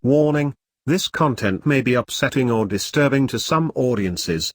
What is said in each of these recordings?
Warning: this content may be upsetting or disturbing to some audiences.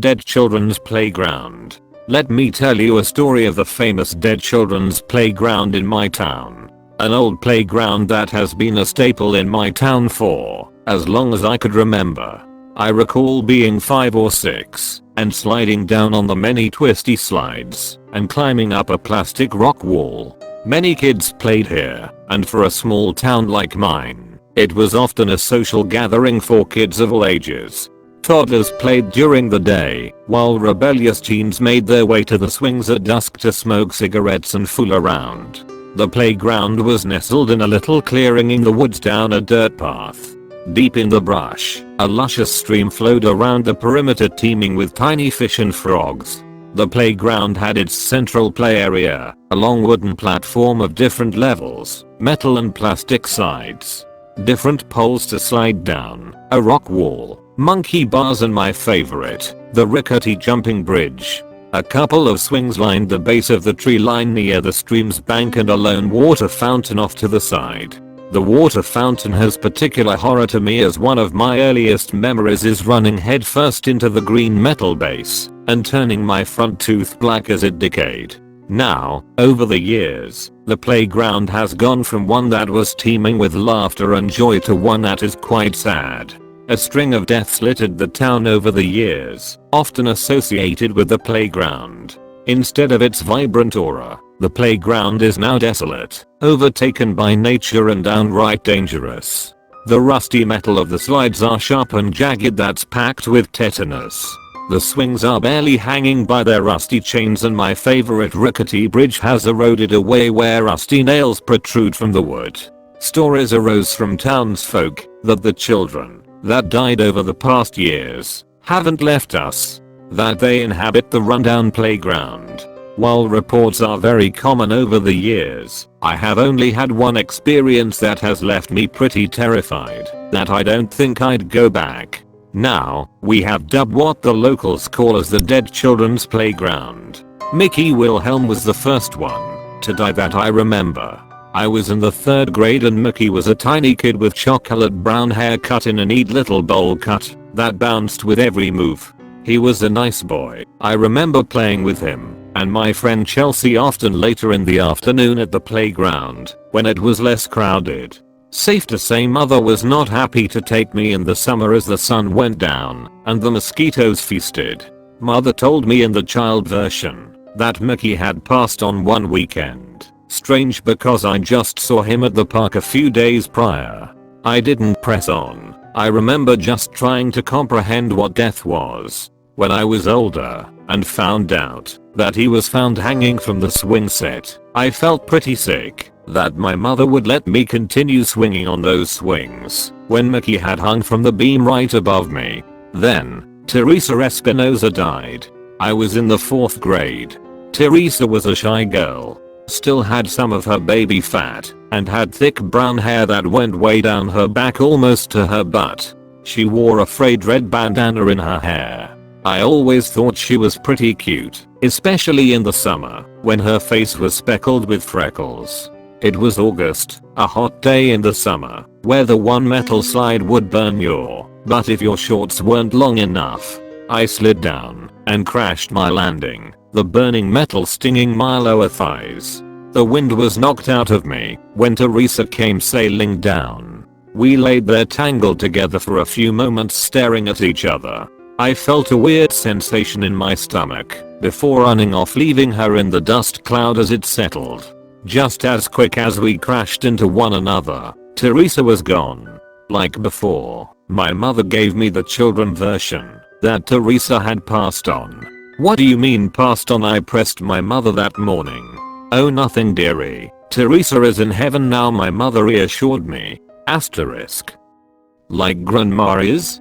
Dead Children's Playground. Let me tell you a story of the famous Dead Children's Playground in my town. An old playground that has been a staple in my town for as long as I could remember. I recall being 5 or 6 and sliding down on the many twisty slides and climbing up a plastic rock wall. Many kids played here, and for a small town like mine, it was often a social gathering for kids of all ages. Toddlers played during the day, while rebellious teens made their way to the swings at dusk to smoke cigarettes and fool around. The playground was nestled in a little clearing in the woods down a dirt path. Deep in the brush, a luscious stream flowed around the perimeter, teeming with tiny fish and frogs. The playground had its central play area, a long wooden platform of different levels, metal and plastic sides, different poles to slide down, a rock wall, monkey bars, and my favorite, the rickety jumping bridge. A couple of swings lined the base of the tree line near the stream's bank, and a lone water fountain off to the side. The water fountain has particular horror to me, as one of my earliest memories is running headfirst into the green metal base and turning my front tooth black as it decayed. Now, over the years, the playground has gone from one that was teeming with laughter and joy to one that is quite sad. A string of deaths littered the town over the years, often associated with the playground. Instead of its vibrant aura, the playground is now desolate, overtaken by nature, and downright dangerous. The rusty metal of the slides are sharp and jagged, that's packed with tetanus. The swings are barely hanging by their rusty chains, and my favorite rickety bridge has eroded away where rusty nails protrude from the wood. Stories arose from townsfolk that the children that died over the past years haven't left us, that they inhabit the rundown playground. While reports are very common over the years, I have only had one experience that has left me pretty terrified that I don't think I'd go back. Now, we have dubbed what the locals call as the Dead Children's Playground. Mickey Wilhelm was the first one to die that I remember. I was in the 3rd grade, and Mickey was a tiny kid with chocolate brown hair cut in a neat little bowl cut that bounced with every move. He was a nice boy. I remember playing with him and my friend Chelsea often later in the afternoon at the playground when it was less crowded. Safe to say, Mother was not happy to take me in the summer as the sun went down and the mosquitoes feasted. Mother told me in the child version that Mickey had passed on one weekend. Strange, because I just saw him at the park a few days prior. I didn't press on. I remember just trying to comprehend what death was. When I was older and found out that he was found hanging from the swing set, I felt pretty sick that my mother would let me continue swinging on those swings when Mickey had hung from the beam right above me. Then, Teresa Espinosa died. I was in the 4th grade. Teresa was a shy girl, still had some of her baby fat, and had thick brown hair that went way down her back almost to her butt. She wore a frayed red bandana in her hair. I always thought she was pretty cute, especially in the summer when her face was speckled with freckles. It was August, a hot day in the summer, where the one metal slide would burn your butt if your shorts weren't long enough. I slid down and crashed my landing, the burning metal stinging my lower thighs. The wind was knocked out of me when Teresa came sailing down. We laid there tangled together for a few moments, staring at each other. I felt a weird sensation in my stomach before running off, leaving her in the dust cloud as it settled. Just as quick as we crashed into one another, Teresa was gone. Like before, my mother gave me the children version that Teresa had passed on. What do you mean passed on? I pressed my mother that morning. Oh, nothing, dearie. Teresa is in heaven now, my mother reassured me. Asterisk. Like grandma is?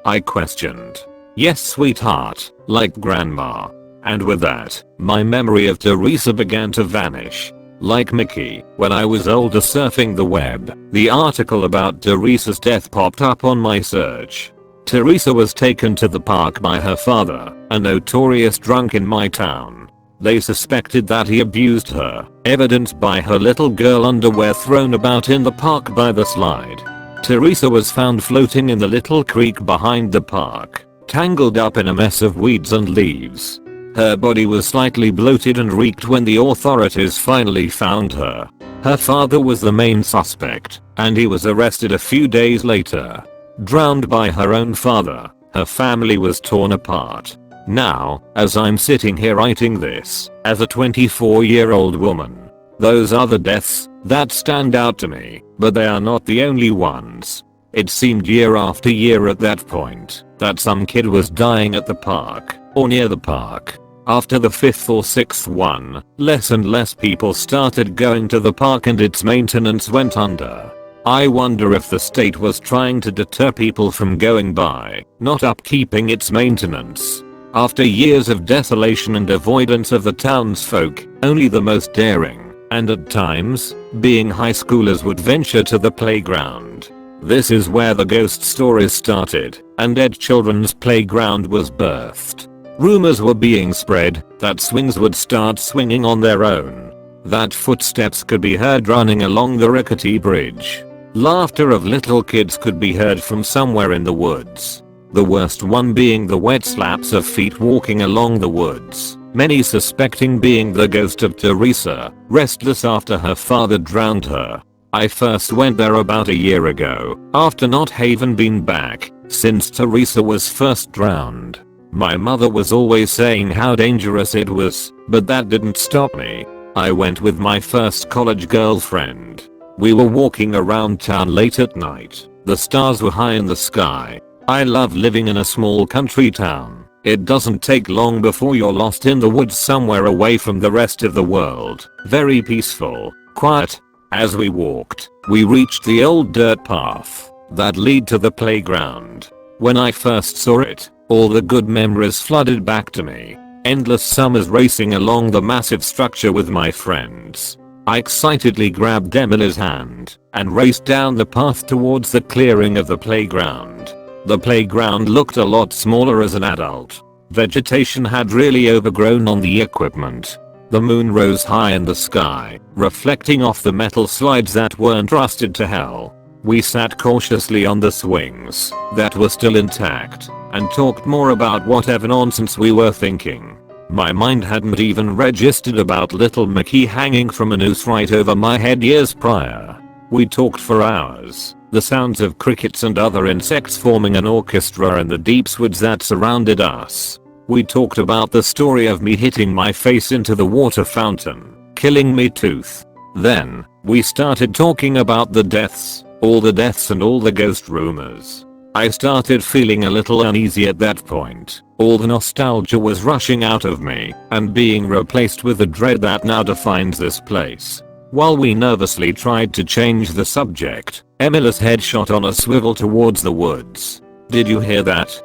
I questioned. Yes, sweetheart, like grandma. And with that, my memory of Teresa began to vanish. Like Mickey, when I was older surfing the web, the article about Teresa's death popped up on my search. Teresa was taken to the park by her father, a notorious drunk in my town. They suspected that he abused her, evidenced by her little girl underwear thrown about in the park by the slide. Teresa was found floating in the little creek behind the park, tangled up in a mess of weeds and leaves. Her body was slightly bloated and reeked when the authorities finally found her. Her father was the main suspect, and he was arrested a few days later. Drowned by her own father, her family was torn apart. Now, as I'm sitting here writing this, as a 24-year-old woman, those are the deaths that stand out to me, but they are not the only ones. It seemed year after year at that point that some kid was dying at the park or near the park. After the 5th or 6th one, less and less people started going to the park and its maintenance went under. I wonder if the state was trying to deter people from going by, not upkeeping its maintenance. After years of desolation and avoidance of the townsfolk, only the most daring, and at times, being high schoolers would venture to the playground. This is where the ghost stories started, and Dead Children's Playground was birthed. Rumors were being spread that swings would start swinging on their own, that footsteps could be heard running along the rickety bridge. Laughter of little kids could be heard from somewhere in the woods. The worst one being the wet slaps of feet walking along the woods, many suspecting being the ghost of Teresa, restless after her father drowned her. I first went there about a year ago, after not having been back since Teresa was first drowned. My mother was always saying how dangerous it was, but that didn't stop me. I went with my first college girlfriend. We were walking around town late at night. The stars were high in the sky. I love living in a small country town. It doesn't take long before you're lost in the woods somewhere away from the rest of the world. Very peaceful, quiet. As we walked, we reached the old dirt path that lead to the playground. When I first saw it, all the good memories flooded back to me. Endless summers racing along the massive structure with my friends. I excitedly grabbed Emily's hand and raced down the path towards the clearing of the playground. The playground looked a lot smaller as an adult. Vegetation had really overgrown on the equipment. The moon rose high in the sky, reflecting off the metal slides that weren't rusted to hell. We sat cautiously on the swings that were still intact and talked more about whatever nonsense we were thinking. My mind hadn't even registered about little Mickey hanging from a noose right over my head years prior. We talked for hours, the sounds of crickets and other insects forming an orchestra in the deep woods that surrounded us. We talked about the story of me hitting my face into the water fountain, killing me tooth. Then, we started talking about the deaths, all the deaths and all the ghost rumors. I started feeling a little uneasy at that point. All the nostalgia was rushing out of me and being replaced with the dread that now defines this place. While we nervously tried to change the subject, Emily's head shot on a swivel towards the woods. "Did you hear that?"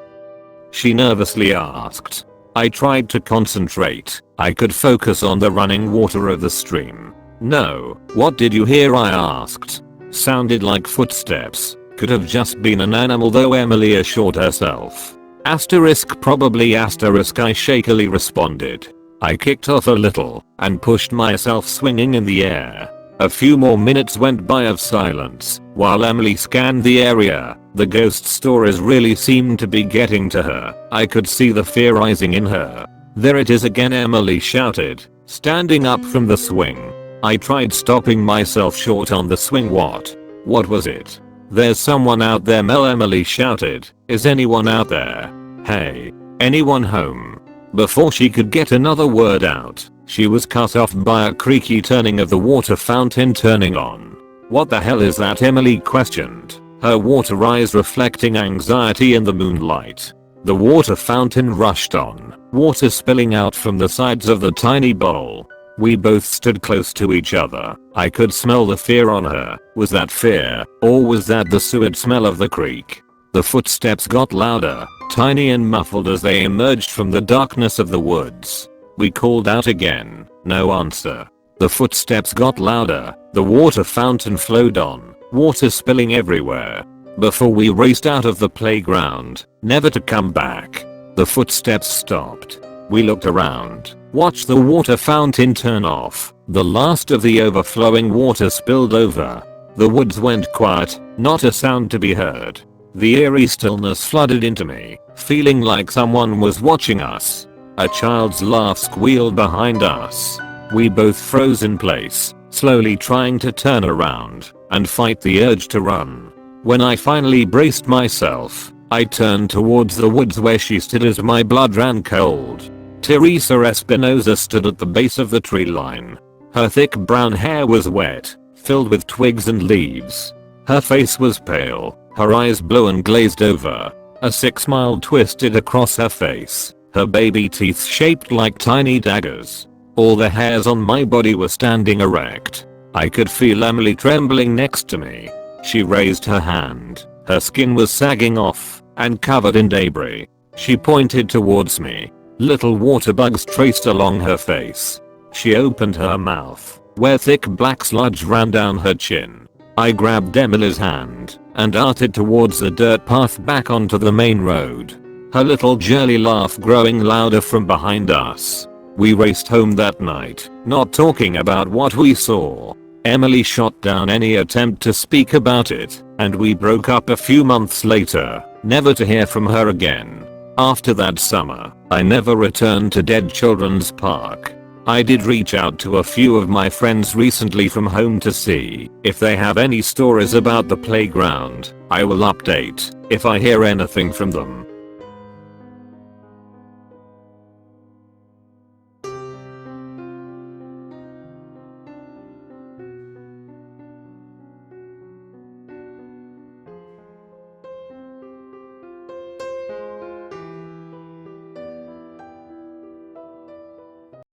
she nervously asked. I tried to concentrate. I could focus on the running water of the stream. "No, what did you hear?" I asked. "Sounded like footsteps. Could have just been an animal though," Emily assured herself. Probably asterisk, I shakily responded. I kicked off a little and pushed myself swinging in the air. A few more minutes went by of silence while Emily scanned the area. The ghost stories really seemed to be getting to her. I could see the fear rising in her. "There it is again," Emily shouted, standing up from the swing. I tried stopping myself short on the swing. What was it? "There's someone out there," Emily shouted. "Is anyone out there? Hey, anyone home?" Before she could get another word out, she was cut off by a creaky turning of the water fountain turning on. "What the hell is that?" Emily questioned, her water eyes reflecting anxiety in the moonlight. The water fountain rushed on, water spilling out from the sides of the tiny bowl. We both stood close to each other. I could smell the fear on her. Was that fear, or was that the sewage smell of the creek? The footsteps got louder, tiny and muffled as they emerged from the darkness of the woods. We called out again. No answer. The footsteps got louder. The water fountain flowed on, water spilling everywhere. Before we raced out of the playground, never to come back. The footsteps stopped. We looked around. Watch the water fountain turn off. The last of the overflowing water spilled over. The woods went quiet, not a sound to be heard. The eerie stillness flooded into me, feeling like someone was watching us. A child's laugh squealed behind us. We both froze in place, slowly trying to turn around and fight the urge to run. When I finally braced myself, I turned towards the woods where she stood as my blood ran cold. Teresa Espinosa stood at the base of the tree line. Her thick brown hair was wet, filled with twigs and leaves. Her face was pale, her eyes blue and glazed over. A sick smile twisted across her face, her baby teeth shaped like tiny daggers. All the hairs on my body were standing erect. I could feel Emily trembling next to me. She raised her hand. Her skin was sagging off and covered in debris. She pointed towards me. Little water bugs traced along her face. She opened her mouth, where thick black sludge ran down her chin. I grabbed Emily's hand and darted towards the dirt path back onto the main road. Her little girly laugh growing louder from behind us. We raced home that night, not talking about what we saw. Emily shot down any attempt to speak about it, and we broke up a few months later, never to hear from her again. After that summer, I never returned to Dead Children's Park. I did reach out to a few of my friends recently from home to see if they have any stories about the playground. I will update if I hear anything from them.